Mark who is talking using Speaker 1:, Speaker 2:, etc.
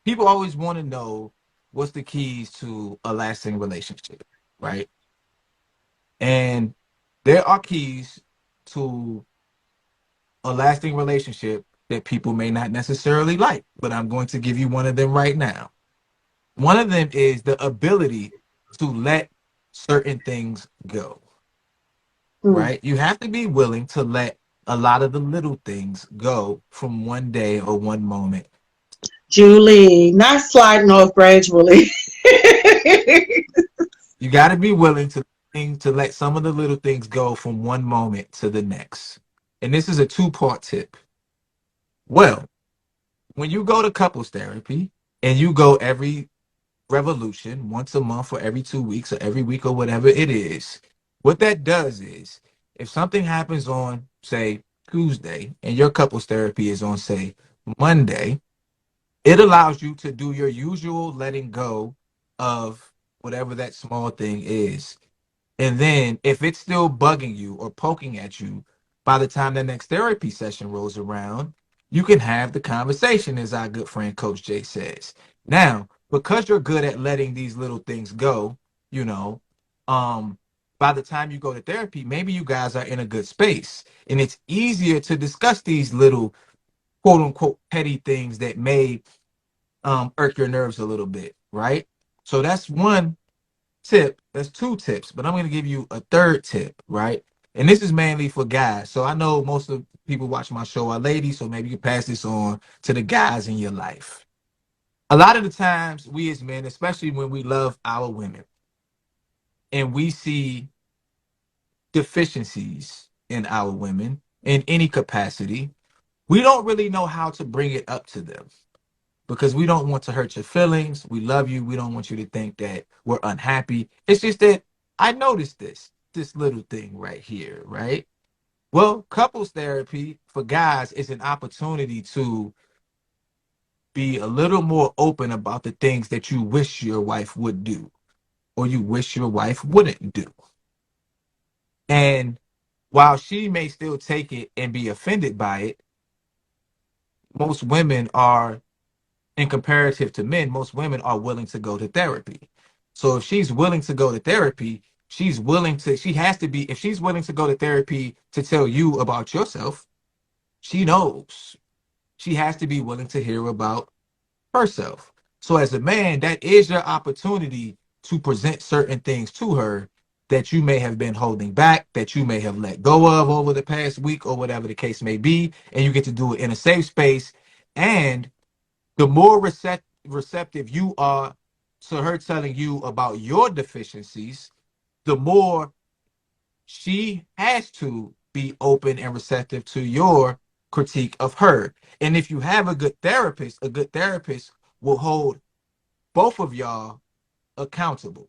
Speaker 1: people always want to know what's the keys to a lasting relationship, right? And there are keys to a lasting relationship that people may not necessarily like, but I'm going to give you one of them right now. One of them is the ability to let certain things go,
Speaker 2: Mm.
Speaker 1: right? You have to be willing to let a lot of the little things go from one day or one moment.
Speaker 2: Julie, not sliding off gradually.
Speaker 1: You got to be willing to let some of the little things go from one moment to the next. And this is a two-part tip. Well, when you go to couples therapy and you go every revolution once a month or every 2 weeks or every week or whatever it is, what that does is if something happens on, say, Tuesday and your couples therapy is on, say, Monday, it allows you to do your usual letting go of whatever that small thing is. And then if it's still bugging you or poking at you, by the time the next therapy session rolls around, you can have the conversation, as our good friend Coach Jay says. Now, because you're good at letting these little things go, you know, um, by the time you go to therapy, maybe you guys are in a good space. And it's easier to discuss these little quote unquote petty things that may irk your nerves a little bit, right? So that's one tip. That's two tips, but I'm going to give you a third tip, right? And this is mainly for guys. So I know most of the people watching my show are ladies, so maybe you can pass this on to the guys in your life. A lot of the times, we as men, especially when we love our women and we see deficiencies in our women in any capacity, we don't really know how to bring it up to them because we don't want to hurt your feelings. We love you. We don't want you to think that we're unhappy. It's just that I noticed this little thing right here, right? Well, couples therapy for guys is an opportunity to be a little more open about the things that you wish your wife would do or you wish your wife wouldn't do. And while she may still take it and be offended by it, most women are in comparative to men, most women are willing to go to therapy. So if she's willing to go to therapy, she has to be, if she's willing to go to therapy to tell you about yourself, she knows. She has to be willing to hear about herself. So as a man, that is your opportunity to present certain things to her that you may have been holding back, that you may have let go of over the past week or whatever the case may be. And you get to do it in a safe space. And the more receptive you are to her telling you about your deficiencies, the more she has to be open and receptive to your critique of her. And if you have a good therapist will hold both of y'all accountable.